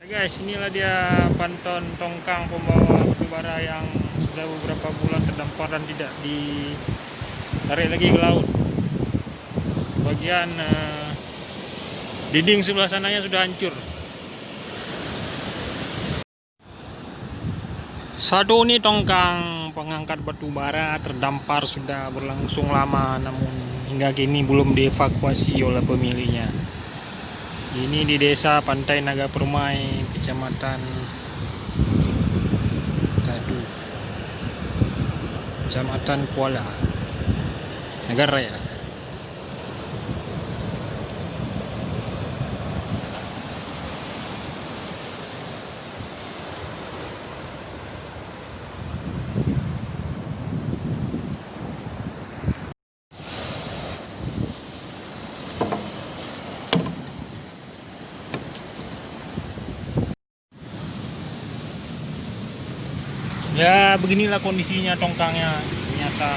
Guys, inilah dia panton tongkang pembawa batu bara yang sudah beberapa bulan terdampar dan tidak ditarik lagi ke laut. Sebagian dinding sebelah sananya sudah hancur. Satu ini tongkang pengangkat batu bara terdampar sudah berlangsung lama, namun hingga kini belum dievakuasi oleh pemiliknya. Ini di desa Pantai Naga Permai, kecamatan Tadu, kecamatan Kuala Negara Raya. Ya, beginilah kondisinya tongkangnya. Ternyata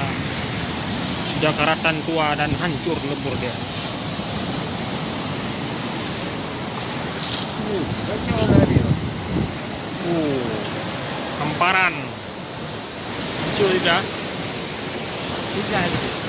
sudah karatan tua dan hancur lebur dia. Hamparan. Hancur tidak? Tidak.